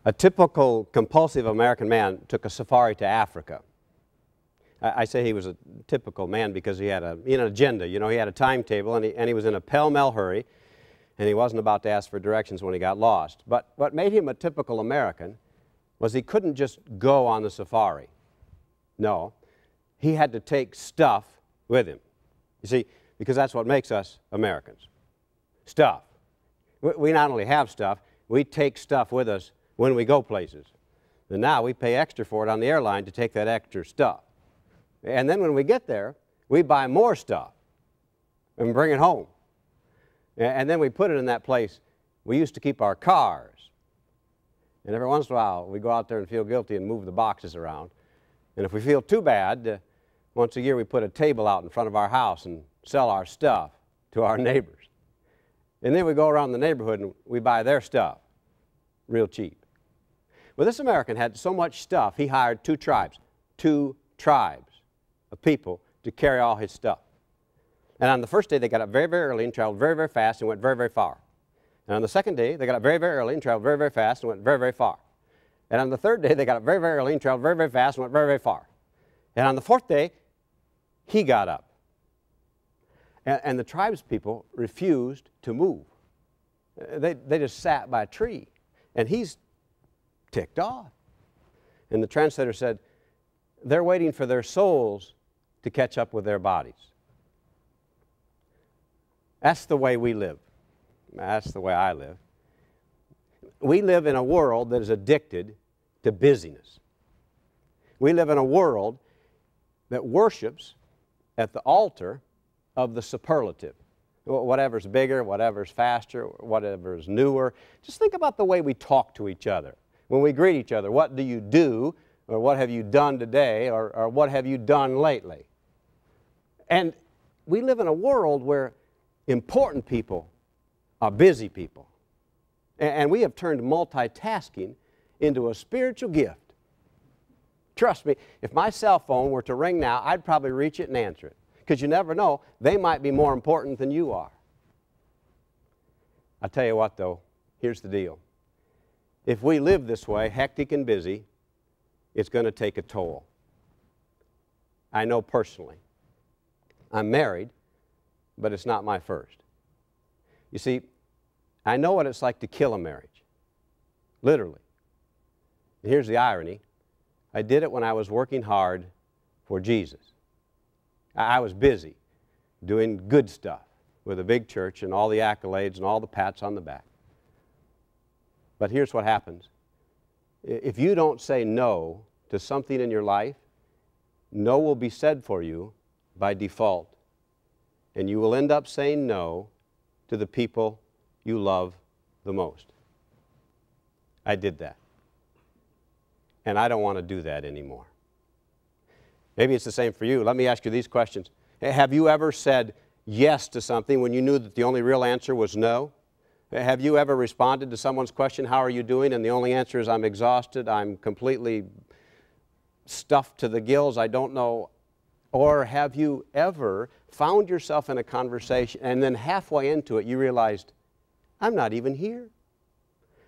A typical compulsive American man took a safari to Africa. I say he was a typical man because he had an agenda. You know, he had a timetable, and he was in a pell-mell hurry, and he wasn't about to ask for directions when he got lost. But what made him a typical American was he couldn't just go on the safari. No, he had to take stuff with him. You see, because that's what makes us Americans. Stuff. We not only have stuff, we take stuff with us when we go places. And now we pay extra for it on the airline to take that extra stuff. And then when we get there, we buy more stuff and bring it home. And then we put it in that place we used to keep our cars. And every once in a while, we go out there and feel guilty and move the boxes around. And if we feel too bad, once a year we put a table out in front of our house and sell our stuff to our neighbors. And then we go around the neighborhood and we buy their stuff real cheap. Well, this American had so much stuff, he hired two tribes of people to carry all his stuff. And on the first day, they got up very, very early and traveled very, very fast and went very, very far. And on the second day, they got up very, very early and traveled very, very fast and went very, very far. And on the third day, they got up very, very early and traveled very, very fast and went very, very far. And on the fourth day, he got up. And the tribespeople refused to move. They just sat by a tree. And he's ticked off. And the translator said, they're waiting for their souls to catch up with their bodies. That's the way we live. That's the way I live. We live in a world that is addicted to busyness. We live in a world that worships at the altar of the superlative. Whatever's bigger, whatever's faster, whatever's newer. Just think about the way we talk to each other. When we greet each other, what do you do? Or what have you done today? Or what have you done lately? And we live in a world where important people are busy people. And we have turned multitasking into a spiritual gift. Trust me, if my cell phone were to ring now, I'd probably reach it and answer it. Because you never know, they might be more important than you are. I tell you what though, here's the deal. If we live this way, hectic and busy, it's going to take a toll. I know personally. I'm married, but it's not my first. You see, I know what it's like to kill a marriage, literally. And here's the irony. I did it when I was working hard for Jesus. I was busy doing good stuff with a big church and all the accolades and all the pats on the back. But here's what happens. If you don't say no to something in your life, no will be said for you by default. And you will end up saying no to the people you love the most. I did that. And I don't want to do that anymore. Maybe it's the same for you. Let me ask you these questions. Have you ever said yes to something when you knew that the only real answer was no? Have you ever responded to someone's question, how are you doing? And the only answer is, I'm exhausted, I'm completely stuffed to the gills, I don't know. Or have you ever found yourself in a conversation and then halfway into it you realized, I'm not even here?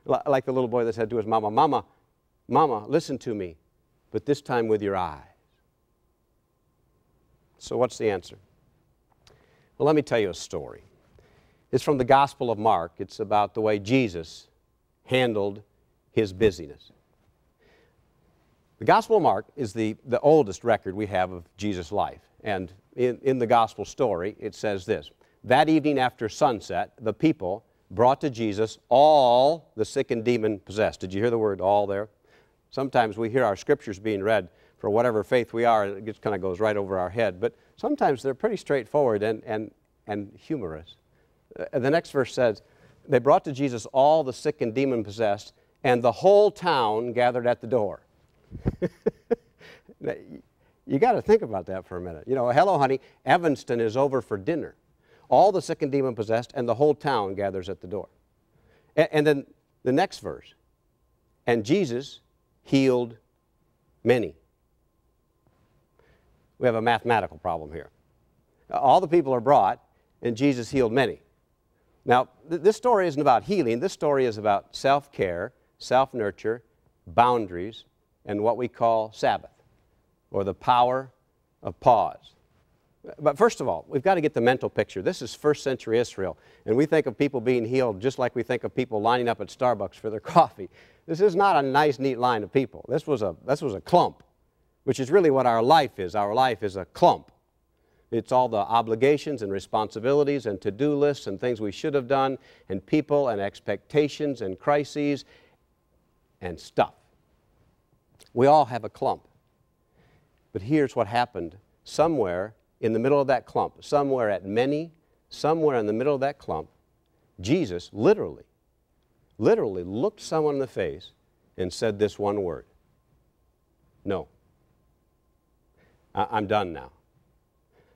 Like the little boy that said to his mama, Mama, listen to me, but this time with your eyes. So what's the answer? Well, let me tell you a story. It's from the Gospel of Mark. It's about the way Jesus handled his busyness. The Gospel of Mark is the oldest record we have of Jesus' life. And in the Gospel story, it says this. That evening after sunset, the people brought to Jesus all the sick and demon-possessed. Did you hear the word all there? Sometimes we hear our scriptures being read for whatever faith we are, and it just kind of goes right over our head. But sometimes they're pretty straightforward and humorous. The next verse says, they brought to Jesus all the sick and demon-possessed, and the whole town gathered at the door. You got to think about that for a minute. You know, hello, honey, Evanston is over for dinner. All the sick and demon-possessed, and the whole town gathers at the door. And then the next verse, and Jesus healed many. We have a mathematical problem here. All the people are brought, and Jesus healed many. Now, this story isn't about healing. This story is about self-care, self-nurture, boundaries, and what we call Sabbath, or the power of pause. But first of all, we've got to get the mental picture. This is first century Israel, and we think of people being healed just like we think of people lining up at Starbucks for their coffee. This is not a nice, neat line of people. This was a clump, which is really what our life is. Our life is a clump. It's all the obligations and responsibilities and to-do lists and things we should have done, and people and expectations and crises and stuff. We all have a clump. But here's what happened. Somewhere in the middle of that clump, somewhere at many, somewhere in the middle of that clump, Jesus literally looked someone in the face and said this one word: no. I'm done now.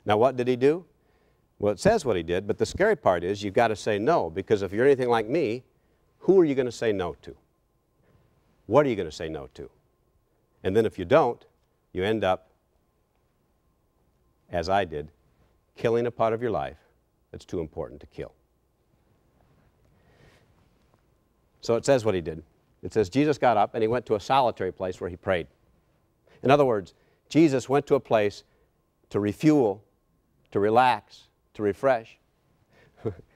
Now what did he do? Well, it says what he did, but the scary part is you've got to say no, because if you're anything like me, who are you going to say no to? What are you going to say no to? And then if you don't, you end up, as I did, killing a part of your life that's too important to kill. So it says what he did. It says Jesus got up and he went to a solitary place where he prayed. In other words, Jesus went to a place to refuel, to relax, to refresh.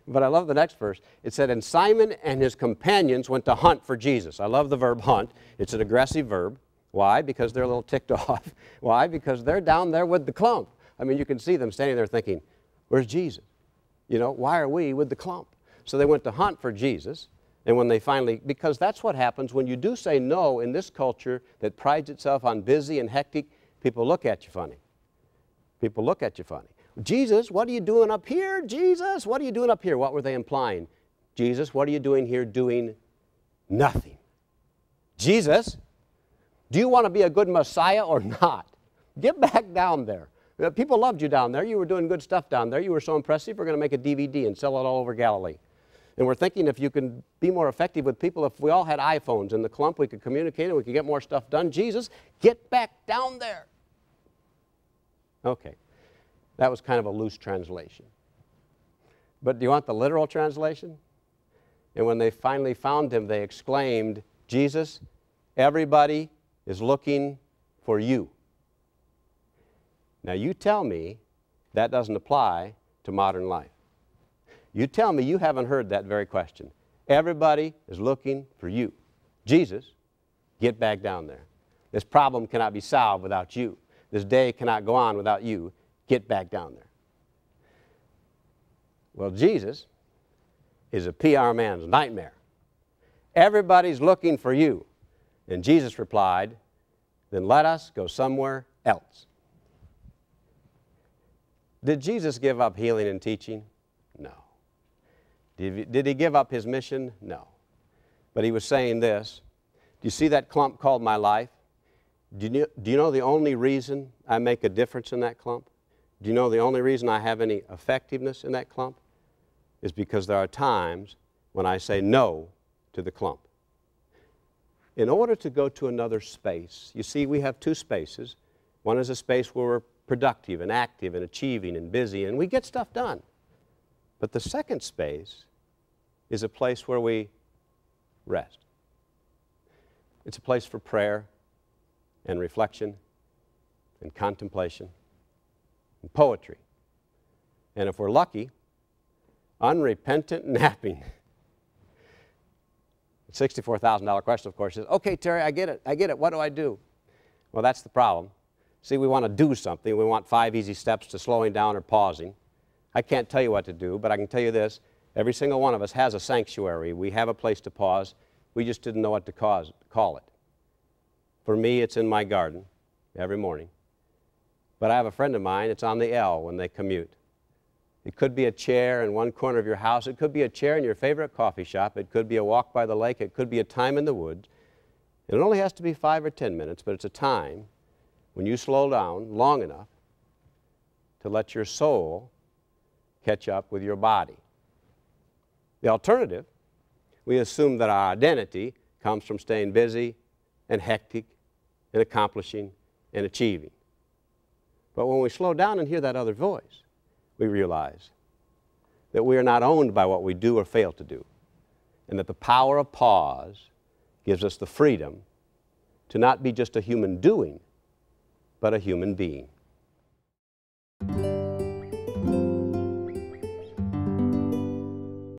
But I love the next verse. It said, and Simon and his companions went to hunt for Jesus. I love the verb hunt. It's an aggressive verb. Why? Because they're a little ticked off. Why? Because they're down there with the clump. I mean, you can see them standing there thinking, where's Jesus? You know, why are we with the clump? So they went to hunt for Jesus, and when they finally, because that's what happens when you do say no in this culture that prides itself on busy and hectic, people look at you funny. People look at you funny. Jesus, what are you doing up here? Jesus, what are you doing up here? What were they implying? Jesus, what are you doing here doing nothing? Jesus, do you want to be a good Messiah or not? Get back down there. People loved you down there. You were doing good stuff down there. You were so impressive, we're going to make a DVD and sell it all over Galilee. And we're thinking if you can be more effective with people, if we all had iPhones in the clump, we could communicate and we could get more stuff done. Jesus, get back down there. Okay. That was kind of a loose translation. But do you want the literal translation? And when they finally found him, they exclaimed, Jesus, everybody is looking for you. Now you tell me that doesn't apply to modern life. You tell me you haven't heard that very question. Everybody is looking for you. Jesus, get back down there. This problem cannot be solved without you. This day cannot go on without you. Get back down there. Well, Jesus is a PR man's nightmare. Everybody's looking for you. And Jesus replied, then let us go somewhere else. Did Jesus give up healing and teaching? No. Did he give up his mission? No. But he was saying this, do you see that clump called my life? Do you know the only reason I make a difference in that clump? Do you know the only reason I have any effectiveness in that clump? Is because there are times when I say no to the clump. In order to go to another space, you see we have two spaces. One is a space where we're productive and active and achieving and busy and we get stuff done. But the second space is a place where we rest. It's a place for prayer and reflection and contemplation and poetry. And if we're lucky, unrepentant napping. The $64,000 question, of course, is, okay, Terry, I get it, what do I do? Well, that's the problem. See, we want to do something. We want 5 easy steps to slowing down or pausing. I can't tell you what to do, but I can tell you this. Every single one of us has a sanctuary. We have a place to pause. We just didn't know what to call it. For me, it's in my garden every morning. But I have a friend of mine, it's on the L when they commute. It could be a chair in one corner of your house. It could be a chair in your favorite coffee shop. It could be a walk by the lake. It could be a time in the woods. And it only has to be 5 or 10 minutes, but it's a time when you slow down long enough to let your soul catch up with your body. The alternative, we assume that our identity comes from staying busy and hectic and accomplishing and achieving. But when we slow down and hear that other voice, we realize that we are not owned by what we do or fail to do, and that the power of pause gives us the freedom to not be just a human doing, but a human being.